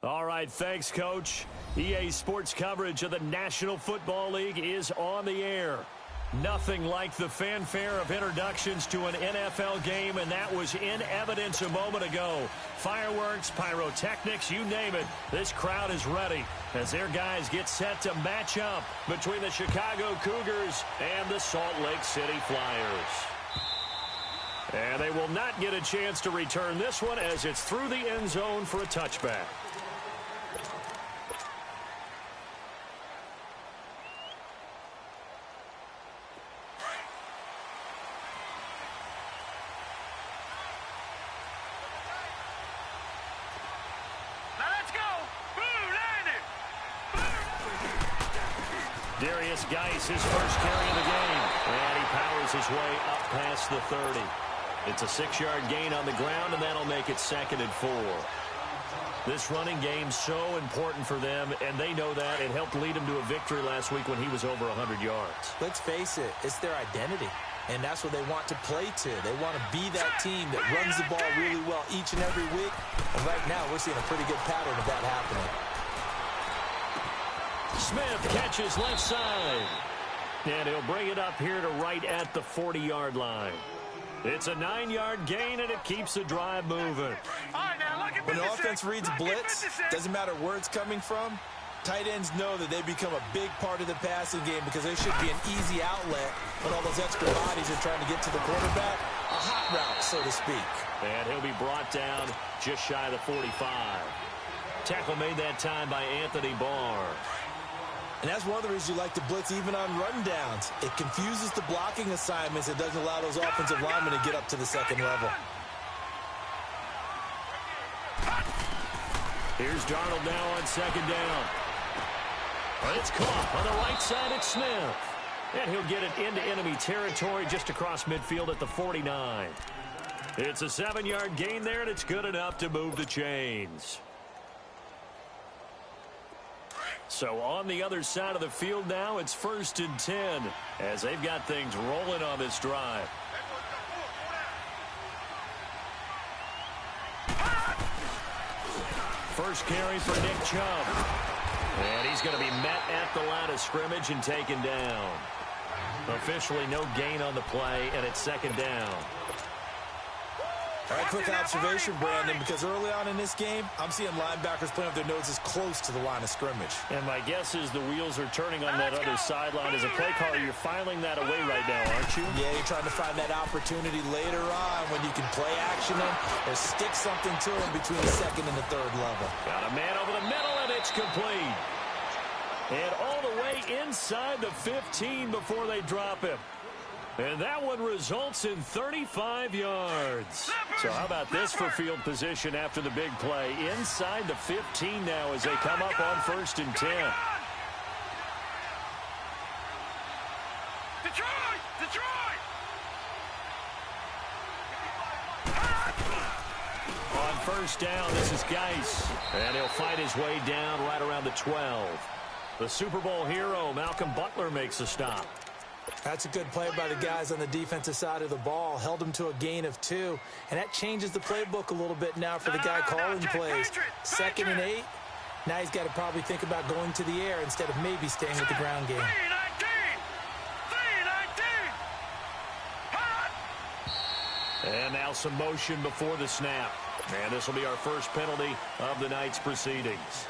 All right, thanks, Coach. EA Sports coverage of the National Football League is on the air. Nothing like the fanfare of introductions to an NFL game, and that was in evidence a moment ago. Fireworks, pyrotechnics, you name it. This crowd is ready as their guys get set to match up between the Chicago Cougars and the Salt Lake City Flyers. And they will not get a chance to return this one as it's through the end zone for a touchback. Geis, his first carry of the game, and he powers his way up past the 30. It's a 6-yard gain on the ground, and that'll make it 2nd and 4. This running game's so important for them, and they know that. It helped lead him to a victory last week when he was over 100 yards. Let's face it, it's their identity, and that's what they want to play to. They want to be that team that runs the ball really well each and every week, and right now we're seeing a pretty good pattern of that happening. Smith catches left side. And he'll bring it up here to right at the 40-yard line. It's a 9-yard gain, and it keeps the drive moving. When the offense reads blitz, doesn't matter where it's coming from, tight ends know that they become a big part of the passing game because there should be an easy outlet when all those extra bodies are trying to get to the quarterback. A hot route, so to speak. And he'll be brought down just shy of the 45. Tackle made that time by Anthony Barr. And that's one of the reasons you like to blitz even on rundowns. It confuses the blocking assignments. It doesn't allow those offensive linemen to get up to the second level. Here's Darnold now on 2nd down. It's caught on the right side at Smith. And he'll get it into enemy territory just across midfield at the 49. It's a 7-yard gain there, and it's good enough to move the chains. So on the other side of the field now, it's 1st and 10 as they've got things rolling on this drive. First carry for Nick Chubb. And he's going to be met at the line of scrimmage and taken down. Officially no gain on the play, and it's 2nd down. All right, quick observation, Brandon, because early on in this game, I'm seeing linebackers playing with their noses close to the line of scrimmage. And my guess is the wheels are turning on that other sideline. As a play caller, you're filing that away right now, aren't you? Yeah, you're trying to find that opportunity later on when you can play action in or stick something to them between the 2nd and the 3rd level. Got a man over the middle, and it's complete. And all the way inside the 15 before they drop him. And that one results in 35 yards. So how about this for field position after the big play? Inside the 15 now as they come up on 1st and 10. Detroit! On 1st down, this is Geis. And he'll fight his way down right around the 12. The Super Bowl hero, Malcolm Butler, makes a stop. That's a good play by the guys on the defensive side of the ball. Held them to a gain of 2. And that changes the playbook a little bit now for the guy calling plays. 2nd and 8. Now he's got to probably think about going to the air instead of maybe staying with the ground game. And now some motion before the snap. And this will be our first penalty of the night's proceedings.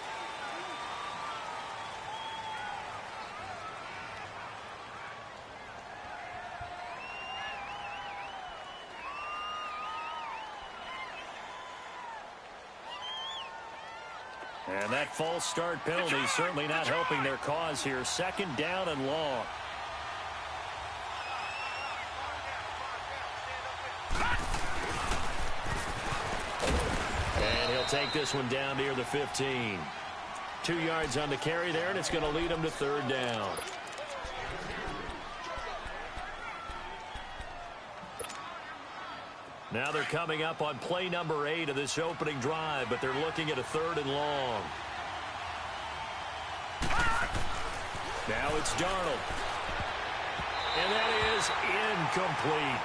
And that false start penalty certainly not helping their cause here. 2nd down and long. And he'll take this one down near the 15. 2 yards on the carry there, and it's going to lead him to 3rd down. Now they're coming up on play number 8 of this opening drive, but they're looking at a 3rd and long. Now it's Darnold. And that is incomplete.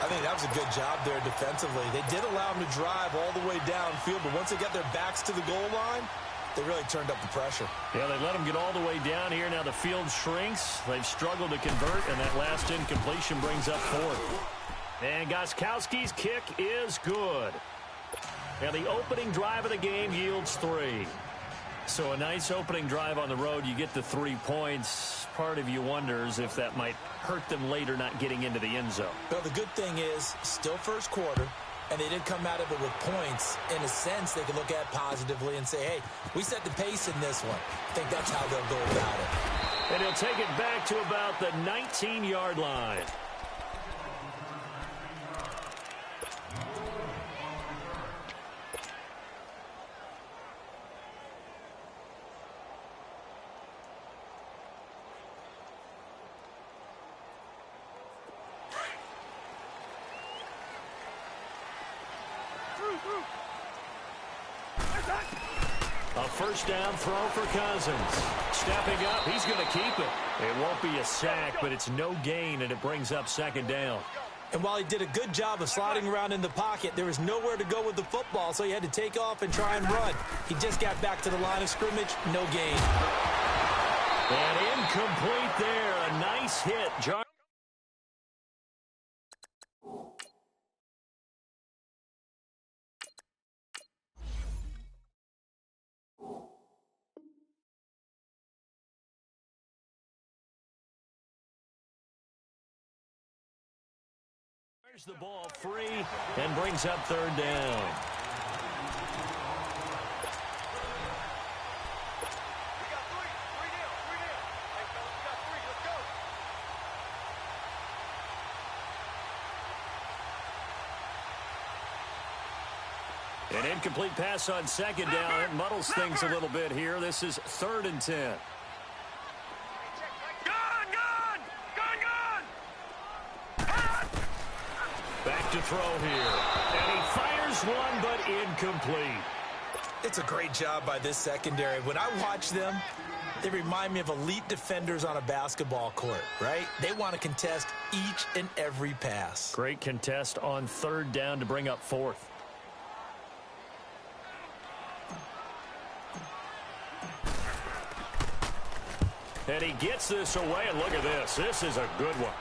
I think that was a good job there defensively. They did allow them to drive all the way downfield, but once they got their backs to the goal line, they really turned up the pressure. Yeah, they let them get all the way down here. Now the field shrinks. They've struggled to convert, and that last incompletion brings up fourth. And Gostkowski's kick is good. And the opening drive of the game yields 3. So a nice opening drive on the road. You get the 3 points. Part of you wonders if that might hurt them later not getting into the end zone. Well, the good thing is, still first quarter, and they did come out of it with points. In a sense, they can look at positively and say, hey, we set the pace in this one. I think that's how they'll go about it. And he'll take it back to about the 19-yard line. A first down throw for Cousins. Stepping up, he's going to keep it. It won't be a sack, but it's no gain, and it brings up second down. And while he did a good job of sliding around in the pocket, there was nowhere to go with the football, so he had to take off and try and run. He just got back to the line of scrimmage, no gain. And incomplete there. A nice hit. The ball free and brings up third down. An incomplete pass on second down. It muddles things a little bit here. This is 3rd and 10. Back to throw here. And he fires one, but incomplete. It's a great job by this secondary. When I watch them, they remind me of elite defenders on a basketball court, right? They want to contest each and every pass. Great contest on 3rd down to bring up 4th. And he gets this away, and look at this. This is a good one.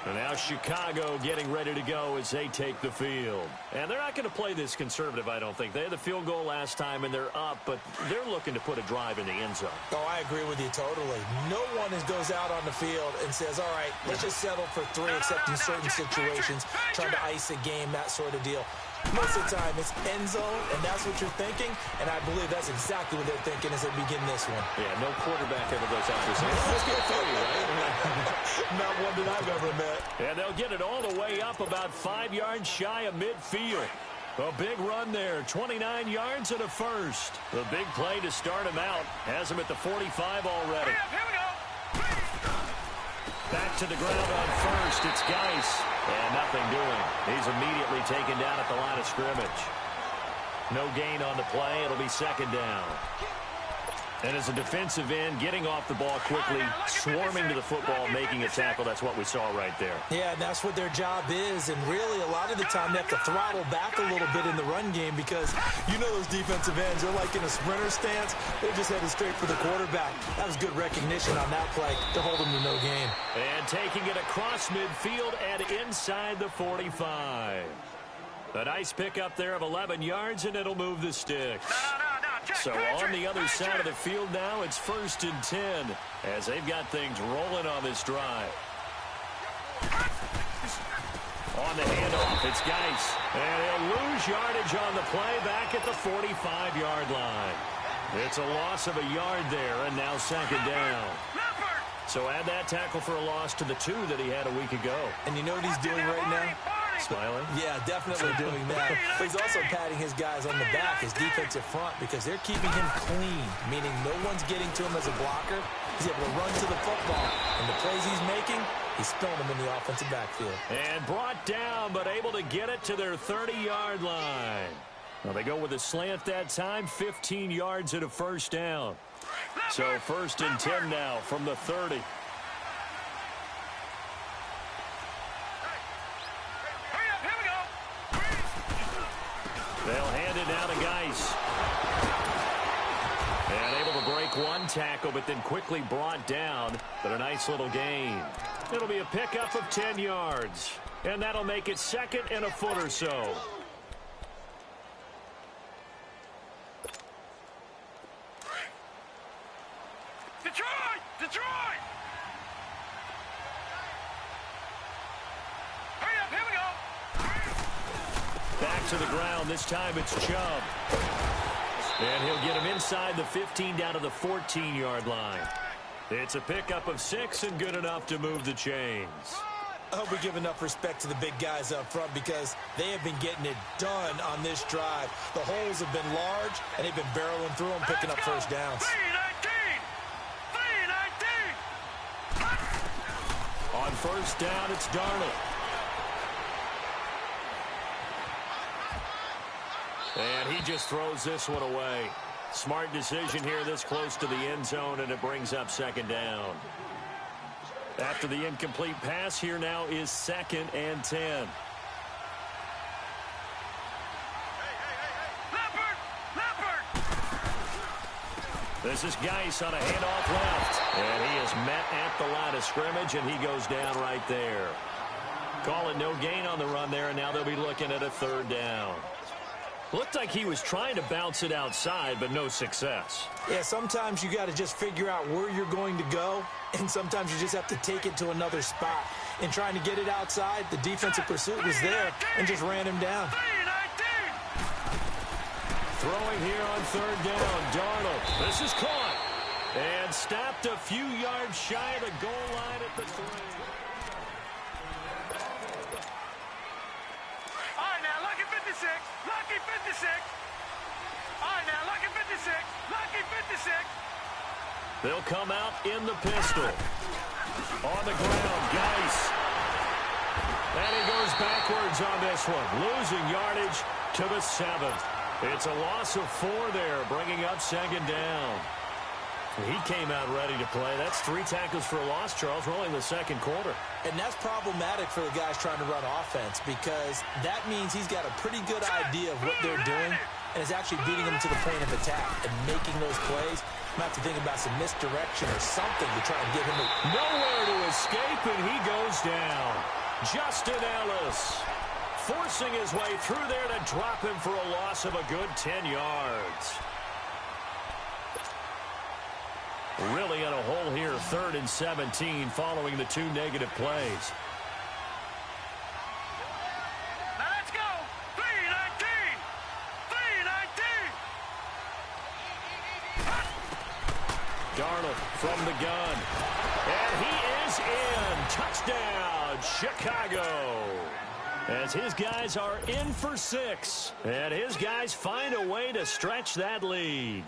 And now Chicago getting ready to go as they take the field. And they're not going to play this conservative, I don't think. They had the field goal last time, and they're up, but they're looking to put a drive in the end zone. Oh, I agree with you totally. No one goes out on the field and says, all right, let's just settle for 3, except in certain situations, trying to ice a game, that sort of deal. Most of the time, it's end zone, and that's what you're thinking, and I believe that's exactly what they're thinking as they begin this one. Yeah, no quarterback ever goes out there. Let's get 3, right? Not one that I've ever met. And they'll get it all the way up about 5 yards shy of midfield. A big run there, 29 yards and a first. The big play to start him out has him at the 45 already. Here we go. Back to the ground on first. It's Geis. And nothing doing. He's immediately taken down at the line of scrimmage. No gain on the play. It'll be second down. And as a defensive end, getting off the ball quickly, swarming to the football, making a tackle, that's what we saw right there. Yeah, and that's what their job is. And really, a lot of the time, they have to throttle back a little bit in the run game because you know those defensive ends, they're like in a sprinter stance. They're just headed straight for the quarterback. That was good recognition on that play to hold them to no gain. And taking it across midfield and inside the 45. A nice pickup there of 11 yards, and it'll move the sticks. So on the other side of the field now, it's 1st and 10 as they've got things rolling on this drive. On the handoff, it's Geis. And he'll lose yardage on the play back at the 45-yard line. It's a loss of a yard there, and now second down. So add that tackle for a loss to the 2 that he had a week ago. And you know what he's doing right now? Smiling? Yeah, definitely doing that. But he's also patting his guys on the back, his defensive front, because they're keeping him clean, meaning no one's getting to him as a blocker. He's able to run to the football. And the plays he's making, he's spilling them in the offensive backfield. And brought down, but able to get it to their 30-yard line. Well, they go with a slant that time, 15 yards and a first down. So 1st and 10 now from the 30. They'll hand it down to Geis. And able to break one tackle, but then quickly brought down. But a nice little gain. It'll be a pickup of 10 yards. And that'll make it second and a foot or so. Detroit! Detroit! Hurry up, here we go! Back to the ground. This time it's Chubb. And he'll get him inside the 15 down to the 14-yard line. It's a pickup of 6 and good enough to move the chains. I hope we give enough respect to the big guys up front because they have been getting it done on this drive. The holes have been large, and they've been barreling through them, picking up first downs. 3-19! On first down, it's Darnold. And he just throws this one away. Smart decision here this close to the end zone, and it brings up second down. After the incomplete pass, here now is 2nd and 10. Leopard! This is Geis on a handoff left. And he is met at the line of scrimmage, and he goes down right there. Call it no gain on the run there, and now they'll be looking at a 3rd down. Looked like he was trying to bounce it outside, but no success. Yeah, sometimes you got to just figure out where you're going to go, and sometimes you just have to take it to another spot. In trying to get it outside, the defensive pursuit was there and just ran him down. 3-19! Throwing here on 3rd down, Darnold. This is caught and stopped a few yards shy of the goal line at the 3. All right, now, lucky 56. Lucky 56. All right, now, lucky 56. Lucky 56. They'll come out in the pistol. On the ground, Geis. And he goes backwards on this one. Losing yardage to the 7th. It's a loss of 4 there, bringing up 2nd down. He came out ready to play. That's 3 tackles for a loss, Charles. We're only in the 2nd quarter. And that's problematic for the guys trying to run offense because that means he's got a pretty good idea of what they're doing and is actually beating them to the point of attack and making those plays. I'm going to have to think about some misdirection or something to try and get him nowhere to escape, and he goes down. Justin Ellis forcing his way through there to drop him for a loss of a good 10 yards. Really in a hole here, 3rd and 17 following the 2 negative plays. Now let's go. 3-19. 3-19. Darnold from the gun. And he is in. Touchdown, Chicago. As his guys are in for 6. And his guys find a way to stretch that lead.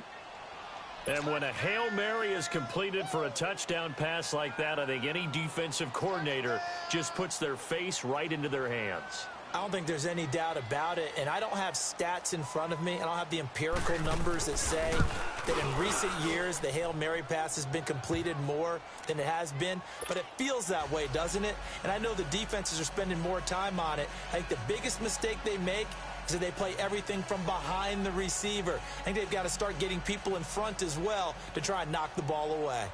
And when a Hail Mary is completed for a touchdown pass like that, I think any defensive coordinator just puts their face right into their hands. I don't think there's any doubt about it, and I don't have stats in front of me. I don't have the empirical numbers that say that in recent years the Hail Mary pass has been completed more than it has been, but it feels that way, doesn't it? And I know the defenses are spending more time on it. I think the biggest mistake they make is that they play everything from behind the receiver. I think they've got to start getting people in front as well to try and knock the ball away.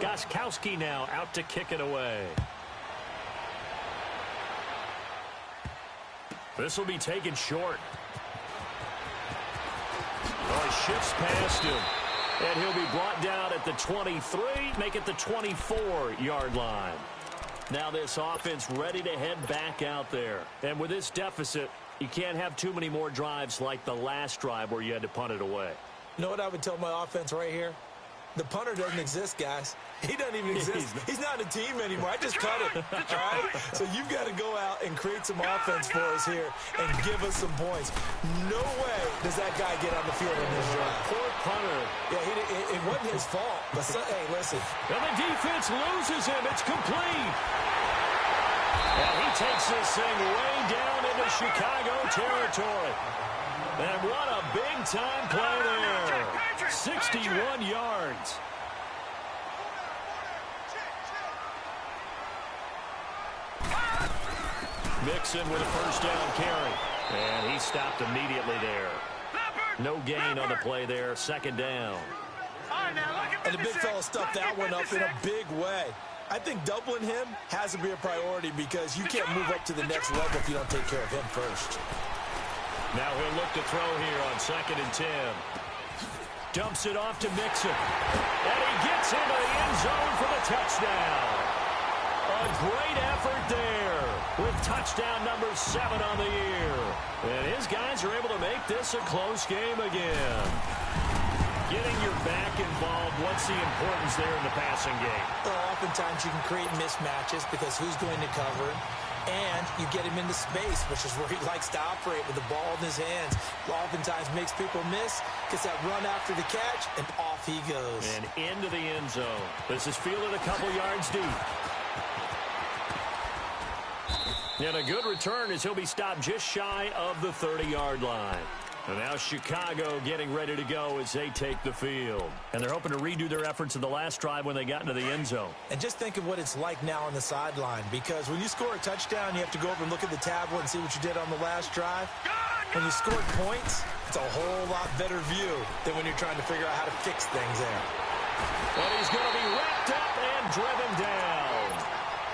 Gostkowski now out to kick it away. This will be taken short. Oh, he shifts past him. And he'll be brought down at the 23, make it the 24-yard line. Now this offense ready to head back out there. And with this deficit, you can't have too many more drives like the last drive where you had to punt it away. You know what I would tell my offense right here? The punter doesn't exist, guys. He doesn't even exist. He's not a team anymore. I just cut it, all right? So you've got to go out and create some offense for us here and give us some points. No way does that guy get on the field in this drive. Poor punter. Yeah, it wasn't his fault. But hey, listen. And the defense loses him. It's complete. And he takes this thing way down into Chicago territory. And what a big-time play there. 61 yards. Mixon with a first down carry. And he stopped immediately there. No gain on the play there. Second down. And the big fella stuffed that one up in a big way. I think doubling him has to be a priority because you can't move up to the next level if you don't take care of him first. Now he'll look to throw here on 2nd and 10. Dumps it off to Mixon. And he gets into the end zone for the touchdown. A great effort there with touchdown number 7 on the year. And his guys are able to make this a close game again. Getting your back involved, what's the importance there in the passing game? Well, oftentimes you can create mismatches because who's going to cover him? And you get him into space, which is where he likes to operate with the ball in his hands. Oftentimes makes people miss, gets that run after the catch, and off he goes. And into the end zone. This is fielded a couple yards deep. And a good return as he'll be stopped just shy of the 30-yard line. And now Chicago getting ready to go as they take the field. And they're hoping to redo their efforts in the last drive when they got into the end zone. And just think of what it's like now on the sideline, because when you score a touchdown, you have to go over and look at the tablet and see what you did on the last drive. When you scored points, it's a whole lot better view than when you're trying to figure out how to fix things there. And he's going to be wrapped up and driven down.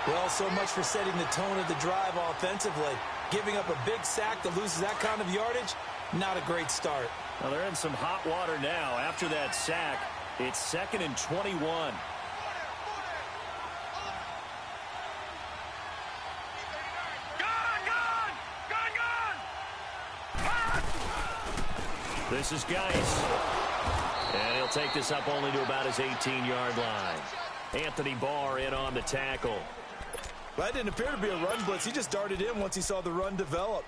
Well, so much for setting the tone of the drive offensively. Giving up a big sack that loses that kind of yardage, not a great start. Well, they're in some hot water now. After that sack, it's 2nd and 21. This is Geis. And he'll take this up only to about his 18-yard line. Anthony Barr in on the tackle. Well, that didn't appear to be a run blitz. He just darted in once he saw the run develop.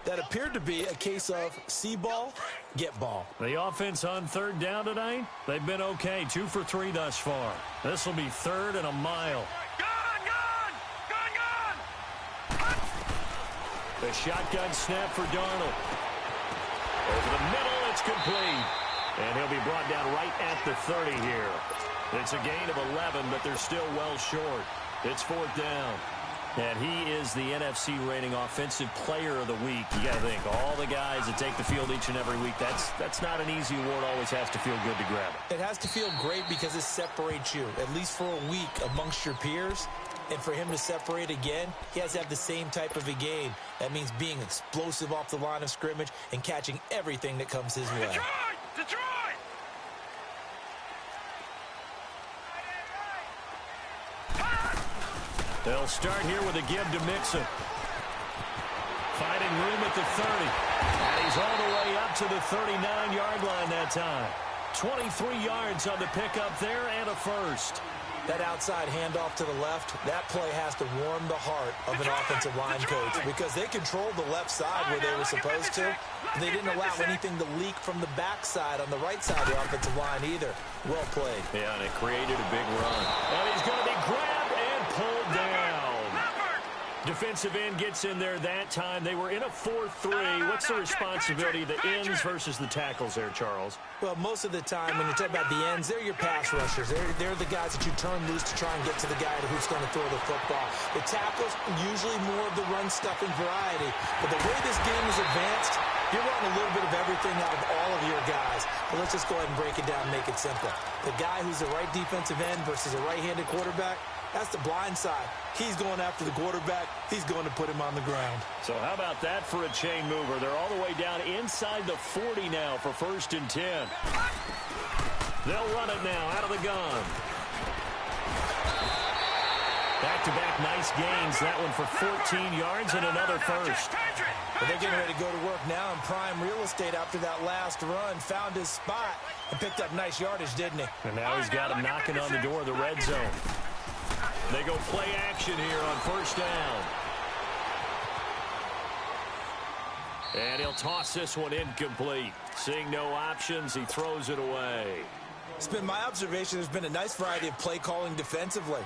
That appeared to be a case of see ball, get ball. The offense on 3rd down tonight, they've been okay. 2 for 3 thus far. This will be 3rd and a mile. The shotgun snap for Darnold. Over the middle, it's complete. And he'll be brought down right at the 30 here. It's a gain of 11, but they're still well short. It's 4th down. And he is the NFC reigning offensive player of the week. You got to think, all the guys that take the field each and every week, that's not an easy award. Always has to feel good to grab it. It has to feel great because it separates you, at least for a week, amongst your peers. And for him to separate again, he has to have the same type of a game. That means being explosive off the line of scrimmage and catching everything that comes his way. Detroit! They'll start here with a give to Mixon. Finding room at the 30. And he's all the way up to the 39-yard line that time. 23 yards on the pickup there and a first. That outside handoff to the left, that play has to warm the heart of an offensive line coach because they controlled the left side where they were supposed to. And they didn't allow anything to leak from the backside on the right side of the offensive line either. Well played. Yeah, and it created a big run. And he's going to be grabbed and pulled down. Defensive end gets in there that time. They were in a 4-3. What's the responsibility of the ends versus the tackles there, Charles? Well, most of the time when you talk about the ends, they're your pass rushers. They're the guys that you turn loose to try and get to the guy who's going to throw the football. The tackles, usually more of the run-stuffing variety. But the way this game is advanced, you're wanting a little bit of everything out of all of your guys. But let's just go ahead and break it down and make it simple. The guy who's the right defensive end versus a right-handed quarterback, that's the blind side. He's going after the quarterback. He's going to put him on the ground. So how about that for a chain mover? They're all the way down inside the 40 now for 1st and 10. They'll run it now out of the gun. Back-to-back nice gains. That one for 14 yards and another first. But they're getting ready to go to work now in prime real estate after that last run. Found his spot and picked up nice yardage, didn't he? And now he's got him knocking on the door of the red zone. They go play action here on 1st down. And he'll toss this one incomplete. Seeing no options, he throws it away. It's been my observation there's been a nice variety of play calling defensively.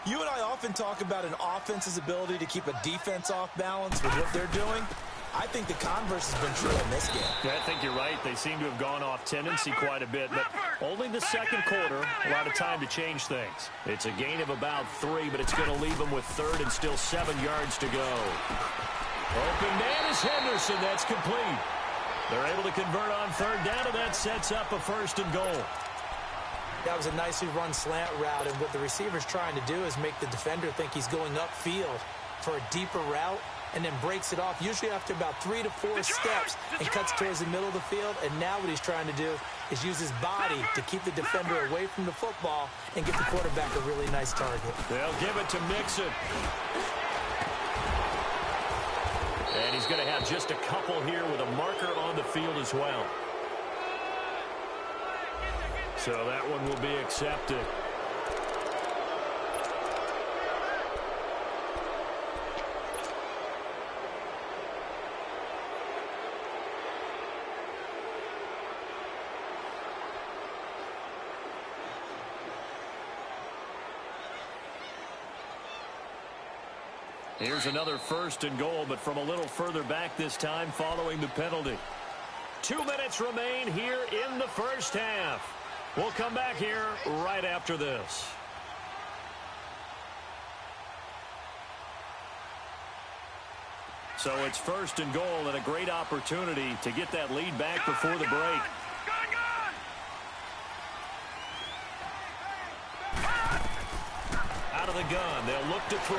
You and I often talk about an offense's ability to keep a defense off balance with what they're doing. I think the converse has been true in this game. I think you're right. They seem to have gone off tendency quite a bit, but only the second quarter, a lot of time to change things. It's a gain of about 3, but it's going to leave them with third and still 7 yards to go. Open man is Henderson. That's complete. They're able to convert on third down, and that sets up a first and goal. That was a nicely run slant route, and what the receiver's trying to do is make the defender think he's going upfield for a deeper route, and then breaks it off, usually after about 3 to 4 steps, and cuts towards the middle of the field. And now what he's trying to do is use his body to keep the defender away from the football and get the quarterback a really nice target. They'll give it to Mixon. And he's going to have just a couple here with a marker on the field as well. So that one will be accepted. Here's another first and goal, but from a little further back this time following the penalty. 2 minutes remain here in the first half. We'll come back here right after this. So it's first and goal and a great opportunity to get that lead back before the break. Out of the gun, they'll look to throw.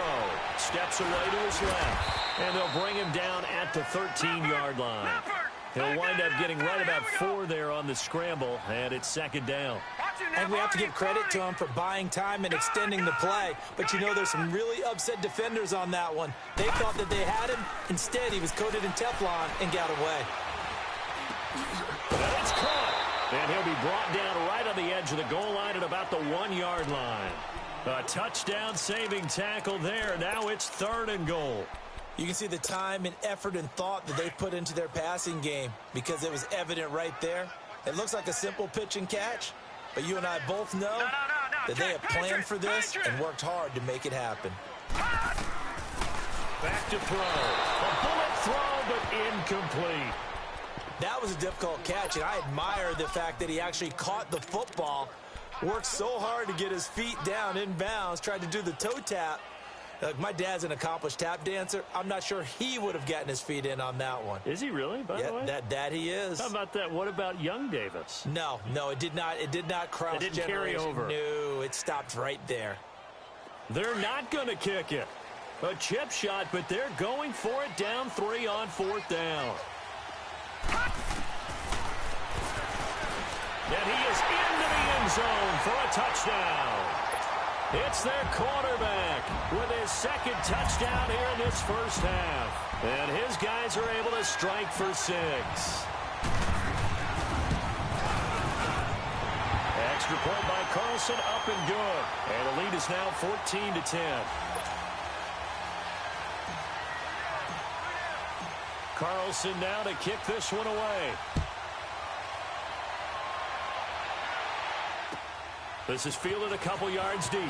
Steps away to his left, and they'll bring him down at the 13-yard line. He'll wind up getting right about 4 there on the scramble, and it's second down. And we have to give credit to him for buying time and extending the play. But you know, there's some really upset defenders on that one. They thought that they had him. Instead, he was coated in Teflon and got away. And it's caught. And he'll be brought down right on the edge of the goal line at about the 1-yard line. A touchdown-saving tackle there. Now it's third and goal. You can see the time and effort and thought that they put into their passing game because it was evident right there. It looks like a simple pitch and catch, but you and I both know that they have planned for this and worked hard to make it happen. Back to throw. A bullet throw, but incomplete. That was a difficult catch, and I admire the fact that he actually caught the football, worked so hard to get his feet down inbounds, tried to do the toe tap. My dad's an accomplished tap dancer. I'm not sure he would have gotten his feet in on that one. Is he really, by the way? That he is. How about that? What about young Davis? No, it did not. It did not cross. It didn't carry over. No, it stopped right there. They're not going to kick it. A chip shot, but they're going for it down 3 on 4th down. And he is into the end zone for a touchdown. It's their quarterback with his second touchdown here in this first half. And his guys are able to strike for 6. Extra point by Carlson, up and good. And the lead is now 14-10. Carlson now to kick this one away. This is fielded a couple yards deep.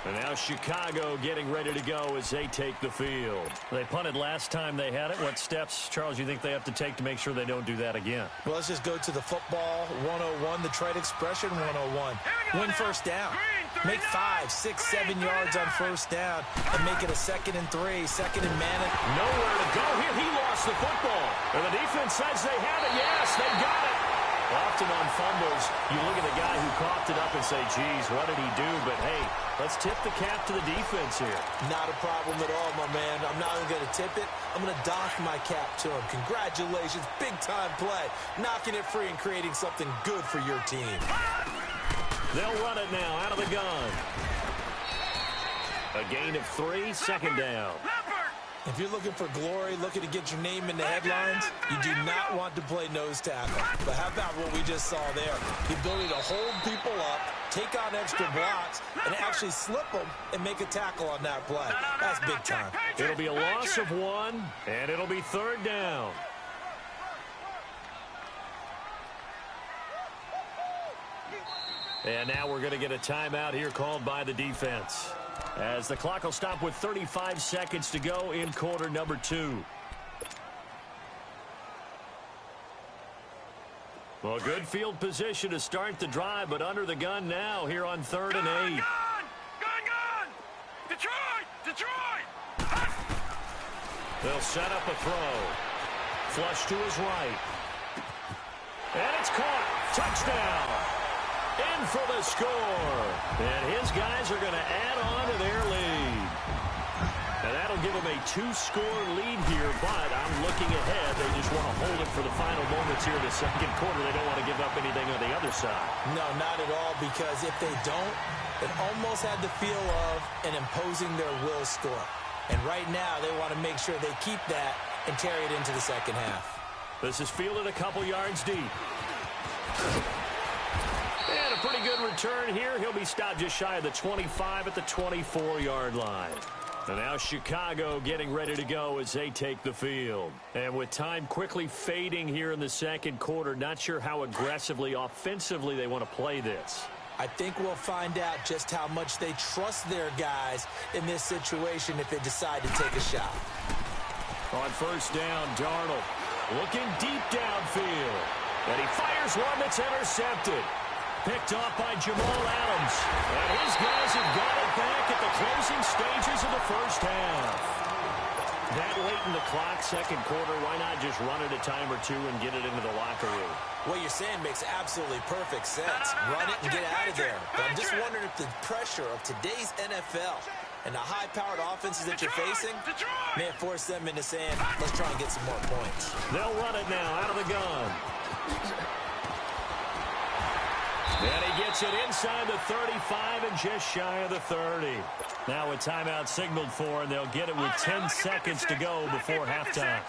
And now Chicago getting ready to go as they take the field. They punted last time they had it. What steps, Charles, you think they have to take to make sure they don't do that again? Well, let's just go to the football 101, the trade expression 101. Win first down. Make 5, 6, 7 yards on first down and make it a 2nd and 3, 2nd and man. Nowhere to go here. He lost the football. And the defense says they have it. Yes, they got it. Often on fumbles, you look at the guy who coughed it up and say, geez, what did he do? But, hey, let's tip the cap to the defense here. Not a problem at all, my man. I'm not even going to tip it. I'm going to doff my cap to him. Congratulations. Big-time play. Knocking it free and creating something good for your team. They'll run it now out of the gun. A gain of 3, second down. If you're looking for glory, looking to get your name in the headlines, you do not want to play nose tackle. But how about what we just saw there? The ability to hold people up, take on extra blocks, and actually slip them and make a tackle on that play. That's big time. It'll be a loss of 1, and it'll be third down. And now we're going to get a timeout here called by the defense. as the clock will stop with 35 seconds to go in quarter number 2. Well, good field position to start the drive, but under the gun now here on 3rd and 8. Gun! Detroit! They'll set up a throw. Flush to his right. And it's caught. Touchdown. In for the score. And his guys are going to add on to their lead. And that'll give them a 2-score lead here, but I'm looking ahead. They just want to hold it for the final moments here in the second quarter. They don't want to give up anything on the other side. No, not at all, because if they don't, it almost had the feel of an imposing their will score. And right now, they want to make sure they keep that and carry it into the second half. This is fielded a couple yards deep. And a pretty good return here. He'll be stopped just shy of the 25 at the 24-yard line. And now Chicago getting ready to go as they take the field. And with time quickly fading here in the second quarter, not sure how aggressively, offensively they want to play this. I think we'll find out just how much they trust their guys in this situation if they decide to take a shot. On first down, Darnold looking deep downfield. And he fires one that's intercepted. Picked off by Jamal Adams. And his guys have got it back at the closing stages of the first half. That late in the clock, second quarter, why not just run it a time or two and get it into the locker room? What you're saying makes absolutely perfect sense. Run it and get out of there. But I'm just wondering if the pressure of today's NFL and the high-powered offenses that you're facing may have forced them into saying, let's try and get some more points. They'll run it now out of the gun. And he gets it inside the 35 and just shy of the 30. Now a timeout signaled for, and they'll get it with 10 seconds to go before halftime.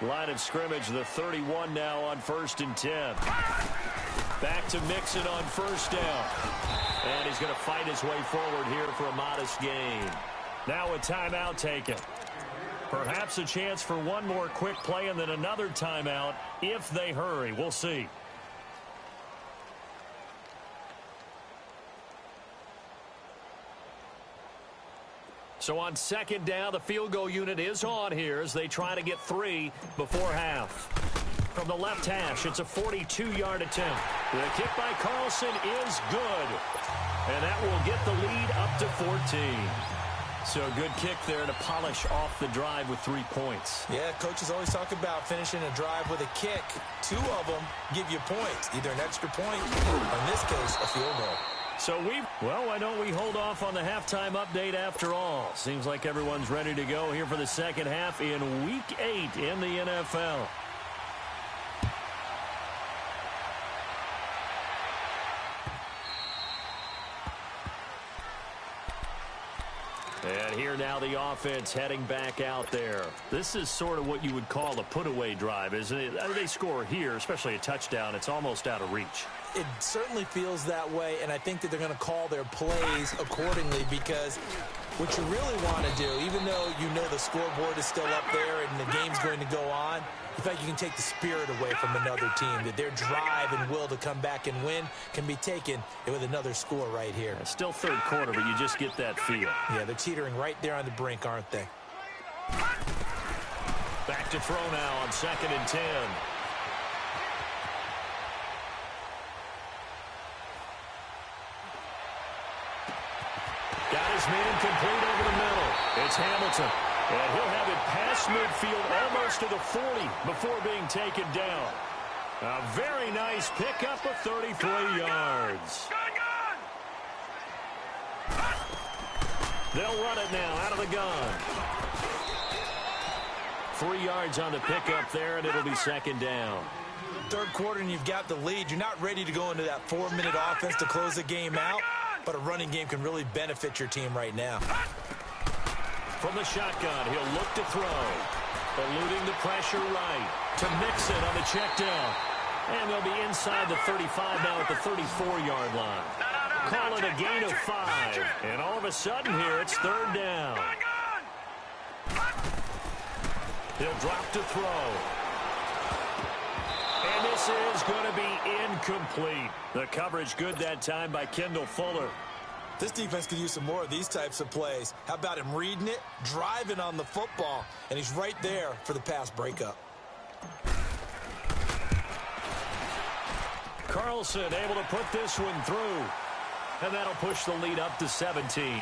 Line of scrimmage, the 31 now on 1st and 10. Back to Mixon on first down. And he's going to fight his way forward here for a modest gain. Now a timeout taken. Perhaps a chance for one more quick play and then another timeout if they hurry. We'll see. So on second down, the field goal unit is on here as they try to get 3 before half. From the left hash, it's a 42-yard attempt. The kick by Carlson is good. And that will get the lead up to 14. So a good kick there to polish off the drive with 3 points. Yeah, coaches always talk about finishing a drive with a kick. 2 of them give you points, either an extra point or, in this case, a field goal. So why don't we hold off on the halftime update after all? Seems like everyone's ready to go here for the second half in Week 8 in the NFL. And here now the offense heading back out there. This is sort of what you would call a put-away drive, isn't it? They score here, especially a touchdown. It's almost out of reach. It certainly feels that way, and I think that they're going to call their plays accordingly because what you really want to do, even though you know the scoreboard is still up there and the game's going to go on, you feel like you can take the spirit away from another team, that their drive and will to come back and win can be taken with another score right here. Still third quarter, but you just get that feel. Yeah, they're teetering right there on the brink, aren't they? Back to throw now on 2nd and 10. Got his man complete over the middle. It's Hamilton. And he'll have it past midfield almost to the 40 before being taken down. A very nice pickup of 33 yards. They'll run it now out of the gun. 3 yards on the pickup there, and it'll be second down. Third quarter and you've got the lead. You're not ready to go into that 4-minute offense to close the game out, but a running game can really benefit your team right now. From the shotgun, he'll look to throw. Eluding the pressure right to Mixon on the check down. And they'll be inside the 35 now at the 34-yard line. Call it a gain of 5. And all of a sudden here, it's third down. He'll drop to throw. And this is going to be incomplete. The coverage good that time by Kendall Fuller. This defense could use some more of these types of plays. How about him reading it, driving on the football, and he's right there for the pass breakup. Carlson able to put this one through. And that'll push the lead up to 17.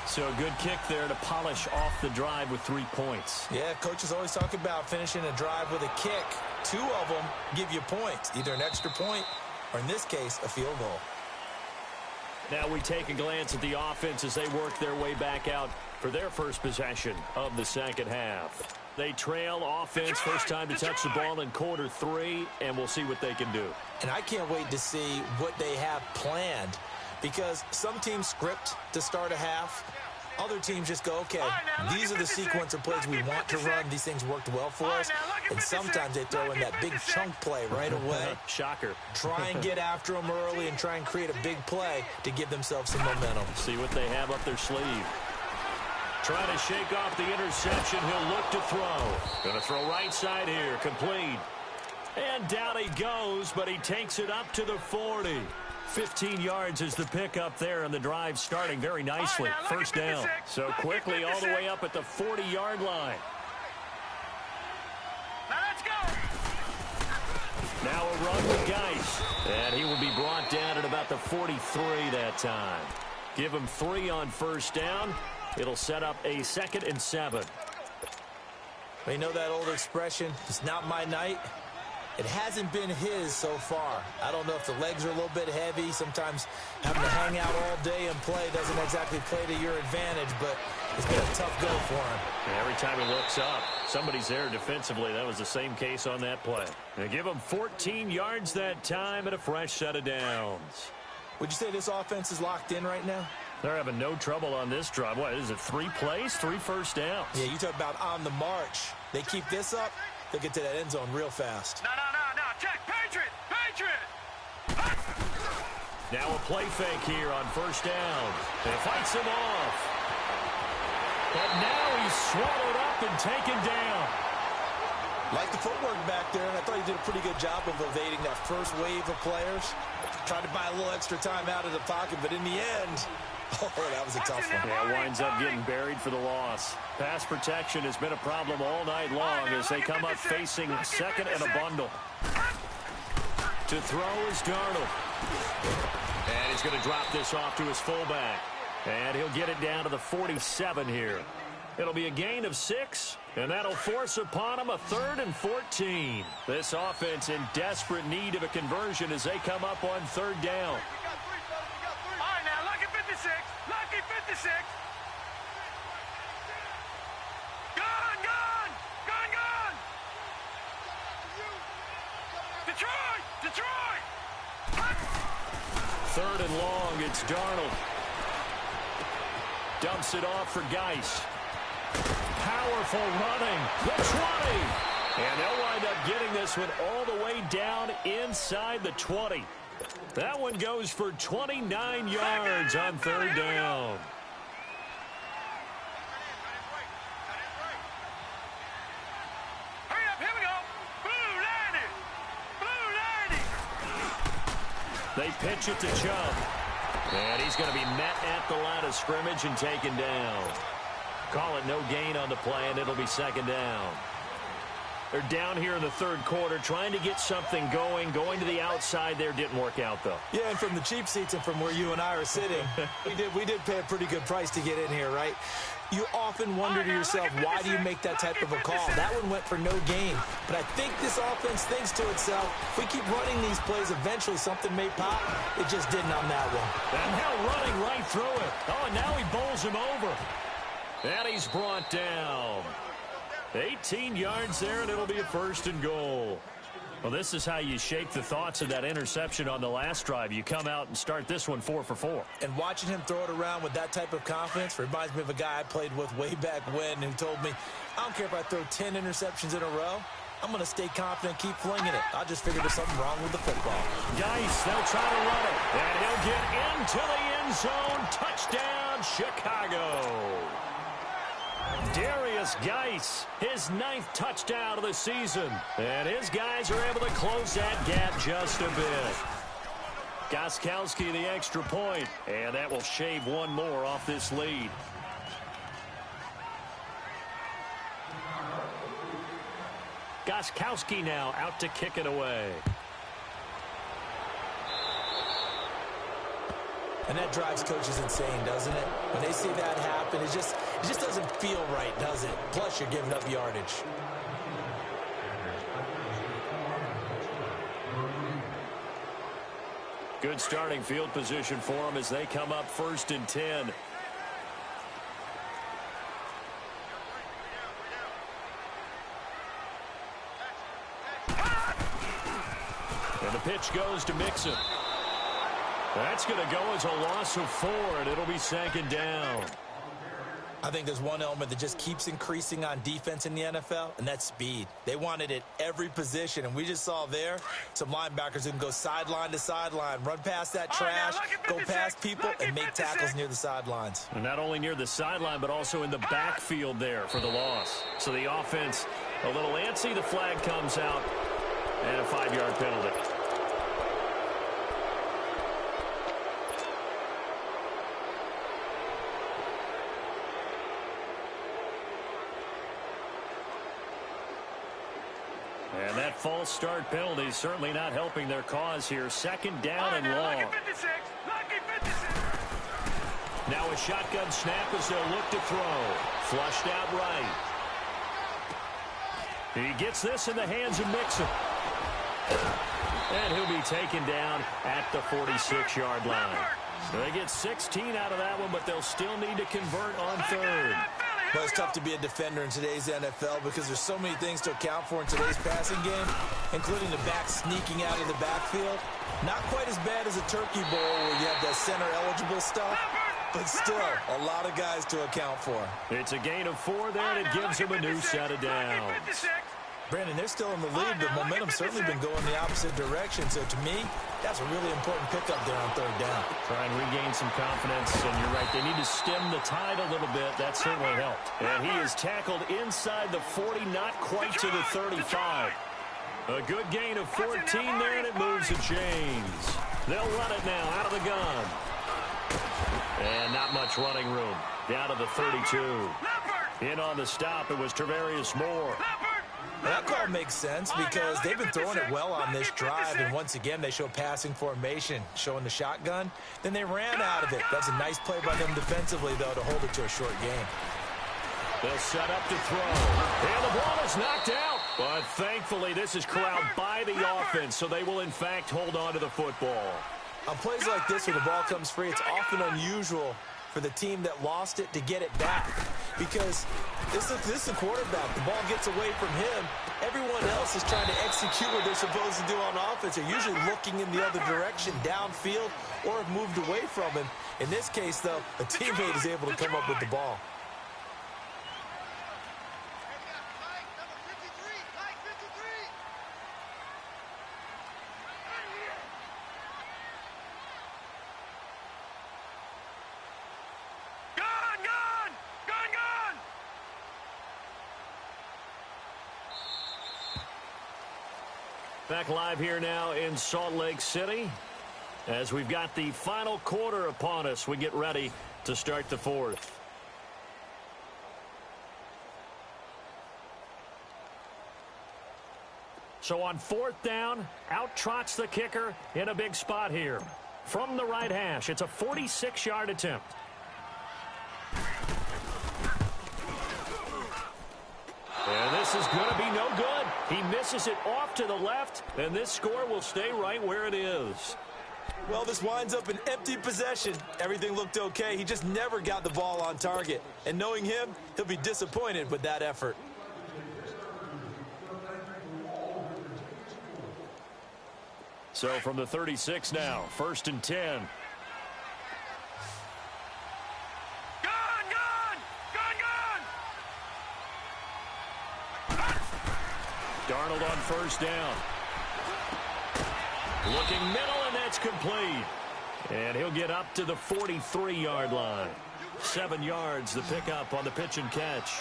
So a good kick there to polish off the drive with 3 points. Yeah, coaches always talk about finishing a drive with a kick. 2 of them give you points, either an extra point or, in this case, a field goal. Now we take a glance at the offense as they work their way back out for their first possession of the second half. They trail offense, first time to touch the ball in quarter 3, and we'll see what they can do. And I can't wait to see what they have planned, because some teams script to start a half. Other teams just go, okay, these are the sequence of plays we want to run. These things worked well for us. And sometimes they throw in that big chunk play right away. Shocker. Try and get after them early and try and create a big play to give themselves some momentum. See what they have up their sleeve. Trying to shake off the interception. He'll look to throw. Going to throw right side here. Complete. And down he goes, but he takes it up to the 40. 15 yards is the pickup there, and the drive starting very nicely. First down. So quickly all the way up at the 40-yard line. Now let's go. Now a run with Geis. And he will be brought down at about the 43 that time. Give him 3 on first down. It'll set up a 2nd and 7. Well, you know that old expression, it's not my night. It hasn't been his so far. I don't know if the legs are a little bit heavy. Sometimes having to hang out all day and play doesn't exactly play to your advantage, but it's been a tough go for him. And every time he looks up, somebody's there defensively. That was the same case on that play. They give him 14 yards that time and a fresh set of downs. Would you say this offense is locked in right now? They're having no trouble on this drive. What is it, 3 plays, 3 first downs? Yeah, you talk about on the march. They keep this up, they'll get to that end zone real fast. No. Check. Patriot. Now a play fake here on first down. They fights him off. But now he's swallowed up and taken down. Like the footwork back there, I thought he did a pretty good job of evading that first wave of players. Tried to buy a little extra time out of the pocket, but in the end, oh, that was a tough one. Yeah, winds up getting buried for the loss. Pass protection has been a problem all night long as they come up facing second and a bundle. To throw is Darnold. And he's going to drop this off to his fullback. And he'll get it down to the 47 here. It'll be a gain of 6, and that'll force upon him a 3rd and 14. This offense in desperate need of a conversion as they come up on 3rd down. All right, now, lucky 56. Lucky 56. Gone. Detroit. 3rd and long, it's Darnold. Dumps it off for Geis. Powerful running. The 20. And they'll wind up getting this one all the way down inside the 20. That one goes for 29 yards on 3rd down. Hurry up, here we go. Blue 90. They pitch it to Chubb. And he's going to be met at the line of scrimmage and taken down. Call it no gain on the play, and it'll be 2nd down. They're down here in the 3rd quarter, trying to get something going to the outside there. Didn't work out, though. Yeah, and from the cheap seats and from where you and I are sitting, we did pay a pretty good price to get in here, right? You often wonder to yourself, why do you make that type of a call? That one went for no gain. But I think this offense thinks to itself, if we keep running these plays, eventually something may pop. It just didn't on that one. And now running right through it. Oh, and now he bowls him over. And he's brought down. 18 yards there, and it'll be a 1st and goal. Well, this is how you shake the thoughts of that interception on the last drive. You come out and start this one 4 for 4. And watching him throw it around with that type of confidence reminds me of a guy I played with way back when who told me, I don't care if I throw 10 interceptions in a row. I'm going to stay confident, keep flinging it. I just figured there's something wrong with the football. Geis, they'll try to run it. And he'll get into the end zone. Touchdown, Chicago. Darius Geis, his 9th touchdown of the season. And his guys are able to close that gap just a bit. Gostkowski the extra point, and that will shave one more off this lead. Gostkowski now out to kick it away. And that drives coaches insane, doesn't it? When they see that happen, it just doesn't feel right, does it? Plus, you're giving up yardage. Good starting field position for them as they come up 1st and 10. And the pitch goes to Mixon. That's going to go as a loss of 4, and it'll be 2nd down. I think there's one element that just keeps increasing on defense in the NFL, and that's speed. They want it at every position, and we just saw there some linebackers who can go sideline to sideline, run past that trash, go past people, and make tackles near the sidelines. And not only near the sideline, but also in the backfield there for the loss. So the offense a little antsy. The flag comes out, and a 5-yard penalty. And that false start penalty is certainly not helping their cause here. 2nd down and long. Now a shotgun snap as they'll look to throw. Flushed out right. He gets this in the hands of Mixon. And he'll be taken down at the 46-yard line. So they get 16 out of that one, but they'll still need to convert on 3rd. Well, it's tough to be a defender in today's NFL because there's so many things to account for in today's passing game, including the back sneaking out of the backfield. Not quite as bad as a turkey bowl where you have the center-eligible stuff, but still a lot of guys to account for. It's a gain of 4 there, and it gives them a new set of downs. Brandon, they're still in the lead, but momentum's certainly been going the opposite direction. So to me, that's a really important pickup there on 3rd down. Try and regain some confidence, and you're right. They need to stem the tide a little bit. That certainly helped. And he is tackled inside the 40, not quite to the 35. A good gain of 14 there, and it moves the chains. They'll run it now out of the gun. And not much running room. Down to the 32. In on the stop, it was Tarvarius Moore. That call makes sense because they've been throwing it well on this drive, and once again they show passing formation, showing the shotgun. Then they ran out of it. That's a nice play by them defensively, though, to hold it to a short game. They'll set up to throw. And the ball is knocked out. But thankfully, this is corralled by the offense, so they will, in fact, hold on to the football. On plays like this where the ball comes free, it's often unusual for the team that lost it to get it back because this is a quarterback. The ball gets away from him. Everyone else is trying to execute what they're supposed to do on offense. They're usually looking in the other direction, downfield, or have moved away from him. In this case, though, a teammate is able to come up with the ball. Back live here now in Salt Lake City. As we've got the final quarter upon us, we get ready to start the 4th. So on 4th down, out trots the kicker in a big spot here. From the right hash, it's a 46-yard attempt. And this is going to be no good. He misses it off to the left, and this score will stay right where it is. Well, this winds up an empty possession. Everything looked okay. He just never got the ball on target. And knowing him, he'll be disappointed with that effort. So from the 36 now, 1st and 10. Darnold on 1st down. Looking middle, and that's complete. And he'll get up to the 43-yard line. 7 yards, the pickup on the pitch and catch.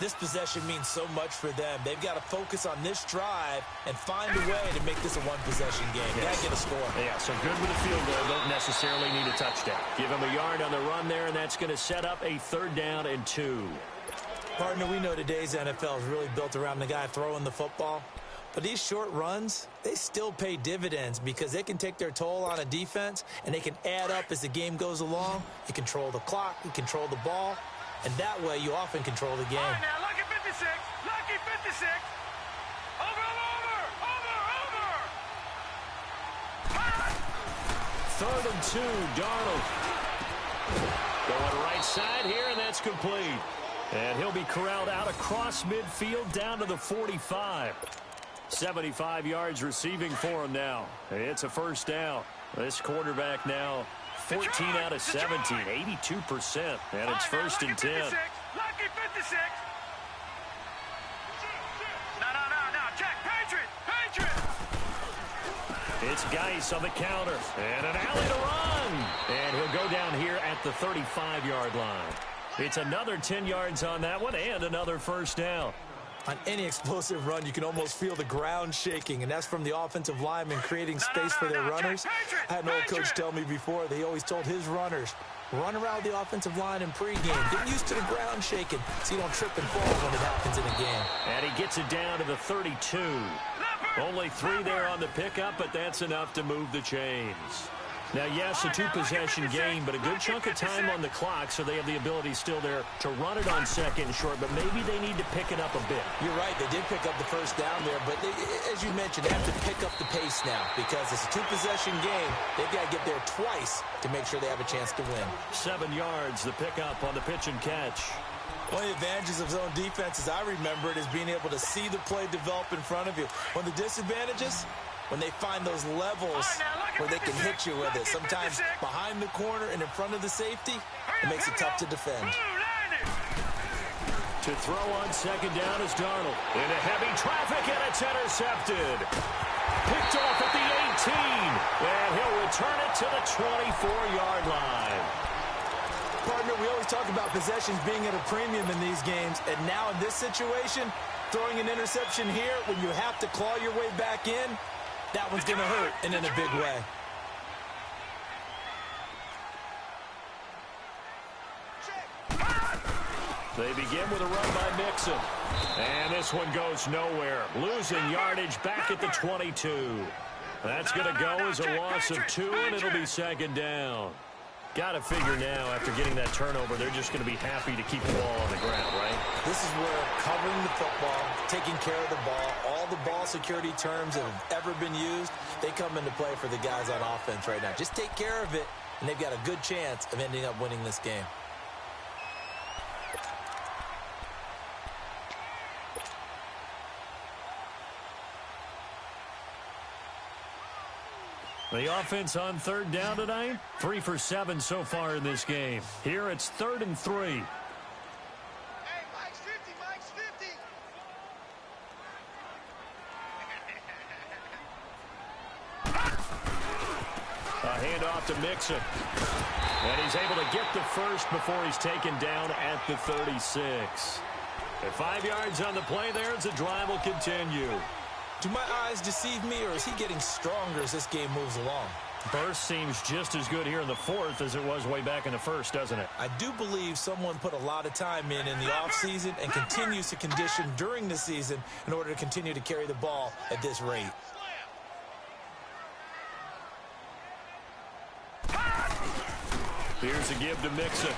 This possession means so much for them. They've got to focus on this drive and find a way to make this a one-possession game. Yes. Got to get a score. Yeah, so good with a field goal. Don't necessarily need a touchdown. Give him a yard on the run there, and that's going to set up a 3rd down and 2. Partner, we know today's NFL is really built around the guy throwing the football. But these short runs, they still pay dividends because they can take their toll on a defense, and they can add up as the game goes along. You control the clock, you control the ball, and that way you often control the game. All right, now, lucky 56, lucky 56. Over. 3rd and 2, Darnold. Going right side here, and that's complete. And he'll be corralled out across midfield down to the 45. 75 yards receiving for him now. It's a 1st down. This quarterback now 14 out of 17, 82%. And it's 1st and 10. Lucky 56. No. Check. Patriot. It's Geis on the counter. And an alley to run. And he'll go down here at the 35-yard line. It's another 10 yards on that one and another 1st down. On any explosive run, you can almost feel the ground shaking, and that's from the offensive linemen creating space for their runners. I had an old coach tell me before, they always told his runners, run around the offensive line in pregame. Get used to the ground shaking so you don't trip and fall when it happens in a game. And he gets it down to the 32. Only 3 there on the pickup, but that's enough to move the chains. Now, yes, a 2-possession game, but a good chunk of time on the clock, so they have the ability still there to run it on 2nd and short, but maybe they need to pick it up a bit. You're right. They did pick up the 1st down there, but as you mentioned, they have to pick up the pace now because it's a 2-possession game. They've got to get there twice to make sure they have a chance to win. 7 yards, the pickup on the pitch and catch. One of the advantages of zone defense, as I remember it, is being able to see the play develop in front of you. One of the disadvantages, when they find those levels where they can hit you with it. Sometimes behind the corner and in front of the safety, it makes it tough to defend. To throw on 2nd down is Darnold. Into heavy traffic, and it's intercepted. Picked off at the 18, and he'll return it to the 24-yard line. Partner, we always talk about possessions being at a premium in these games, and now in this situation, throwing an interception here when you have to claw your way back in, that one's going to hurt, and in a big way. They begin with a run by Mixon. And this one goes nowhere. Losing yardage back at the 22. That's going to go as a loss of 2, and it'll be 2nd down. Got to figure now, after getting that turnover, they're just going to be happy to keep the ball on the ground, right? This is where covering the football, taking care of the ball, all the ball security terms that have ever been used, they come into play for the guys on offense right now. Just take care of it, and they've got a good chance of ending up winning this game. The offense on 3rd down tonight, 3 for 7 so far in this game. Here it's 3rd and 3. Hey, Mike's 50. A handoff to Mixon. And he's able to get the 1st before he's taken down at the 36. At 5 yards on the play there, as the drive will continue. Do my eyes deceive me, or is he getting stronger as this game moves along? Burst seems just as good here in the 4th as it was way back in the 1st, doesn't it? I do believe someone put a lot of time in the offseason and continues to condition during the season in order to continue to carry the ball at this rate. Here's a give to Mixon.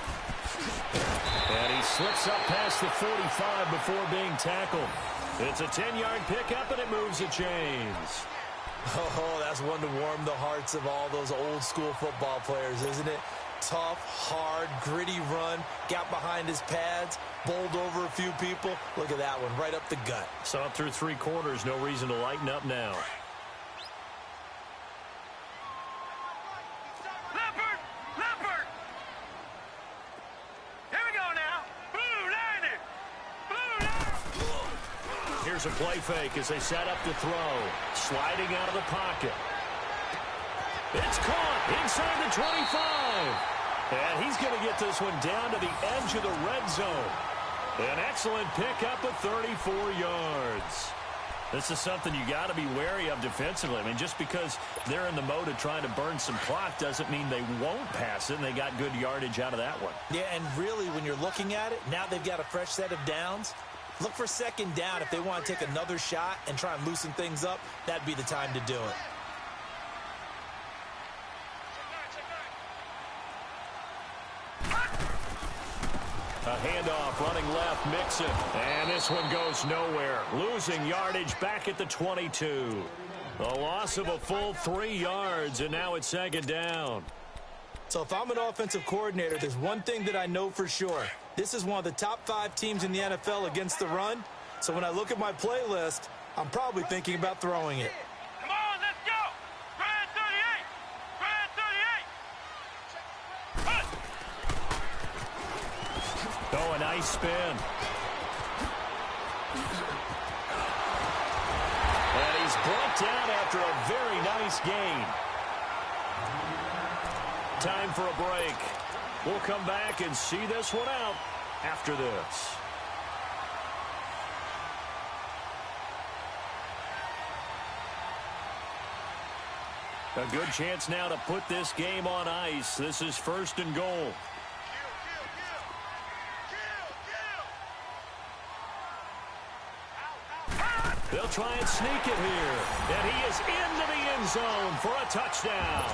And he slips up past the 45 before being tackled. It's a 10-yard pickup, and it moves the chains. Oh, that's one to warm the hearts of all those old-school football players, isn't it? Tough, hard, gritty run, got behind his pads, bowled over a few people. Look at that one, right up the gut. Saw it through 3 quarters, no reason to lighten up now. Leopard! Here we go now. Here's a play fake as they set up to throw. Sliding out of the pocket. It's caught inside the 25. And he's going to get this one down to the edge of the red zone. An excellent pickup of 34 yards. This is something you got to be wary of defensively. I mean, just because they're in the mode of trying to burn some clock doesn't mean they won't pass it, and they got good yardage out of that one. Yeah, and really, when you're looking at it, now they've got a fresh set of downs. Look for second down if they want to take another shot and try and loosen things up. That'd be the time to do it. A handoff running left, Mixon. And this one goes nowhere. Losing yardage back at the 22. A loss of a full 3 yards, and now it's second down. So if I'm an offensive coordinator, there's one thing that I know for sure. This is one of the top 5 teams in the NFL against the run. So when I look at my playlist, I'm probably thinking about throwing it. Come on, let's go. Brad 38. Brad 38. Oh, a nice spin. And he's brought down after a very nice gain. Time for a break. We'll come back and see this one out after this. A good chance now to put this game on ice. This is first and goal. They'll try and sneak it here. And he is into the end zone for a touchdown.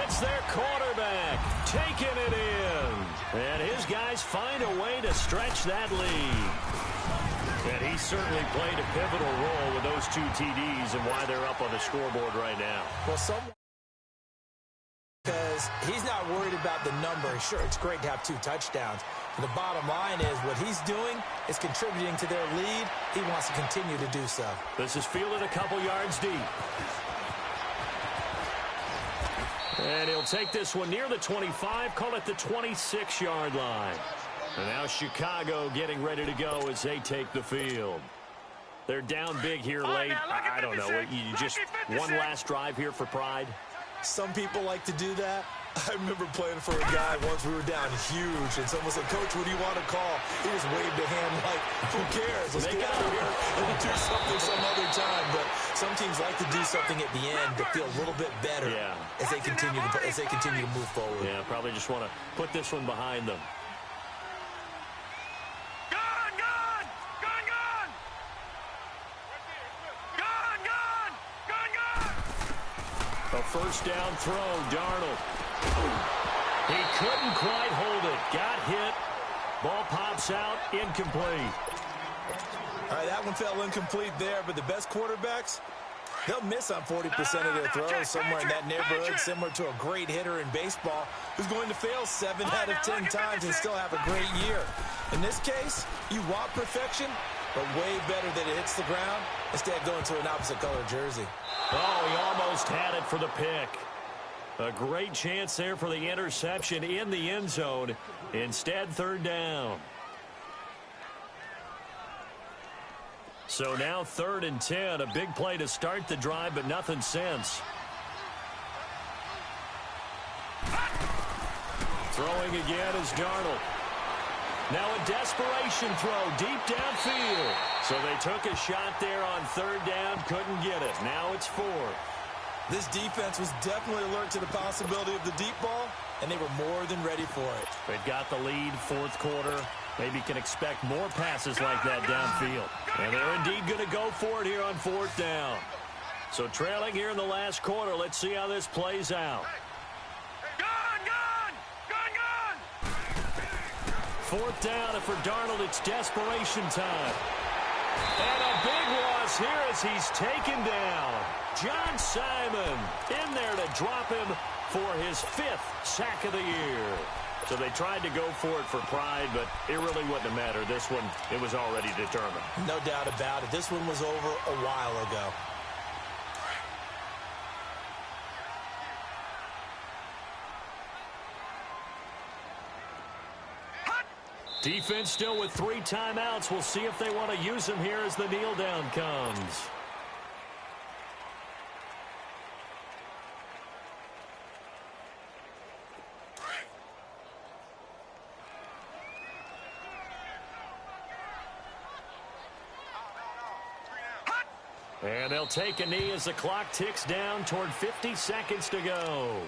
It's their quarterback taking it in. And his guys find a way to stretch that lead. And he certainly played a pivotal role with those 2 TDs and why they're up on the scoreboard right now. Well, because he's not worried about the number. Sure, it's great to have 2 touchdowns. But the bottom line is what he's doing is contributing to their lead. He wants to continue to do so. This is fielded a couple yards deep. And he'll take this one near the 25, call it the 26-yard line. And now Chicago getting ready to go as they take the field. They're down big here late. I don't know. You just one last drive here for pride? Some people like to do that. I remember playing for a guy once. We were down huge, and someone said, "Coach, what do you want to call?" He just waved a hand like, "Who cares? Let's get out of here and do something some other time." But some teams like to do something at the end to feel a little bit better as they continue to move forward. Yeah, probably just want to put this one behind them. A first down throw, Darnold. He couldn't quite hold it. Got hit. Ball pops out, incomplete. All right, that one fell incomplete there, but the best quarterbacks, they'll miss on 40% of their throws, somewhere in that neighborhood, similar to a great hitter in baseball who's going to fail 7 out of 10 times and still have a great year. In this case, you want perfection, but way better that it hits the ground instead of going to an opposite color jersey. Oh, he almost had it for the pick. A great chance there for the interception in the end zone. Instead, third down. So now 3rd and 10. A big play to start the drive, but nothing since. Throwing again is Darnold. Now a desperation throw deep downfield. So they took a shot there on 3rd down, couldn't get it. Now it's 4th. This defense was definitely alert to the possibility of the deep ball, and they were more than ready for it. They've got the lead, 4th quarter. Maybe can expect more passes like that downfield. And they're indeed going to go for it here on 4th down. So trailing here in the last quarter, let's see how this plays out. 4th down, and for Darnold, it's desperation time. And a big loss here as he's taken down. John Simon in there to drop him for his 5th sack of the year. So they tried to go for it for pride, but it really wouldn't have mattered. This one, it was already determined. No doubt about it. This one was over a while ago. Defense still with 3 timeouts. We'll see if they want to use them here as the kneel down comes. And they'll take a knee as the clock ticks down toward 50 seconds to go.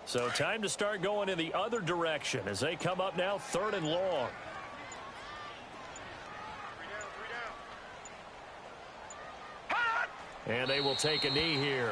So time to start going in the other direction as they come up now 3rd and long. And they will take a knee here.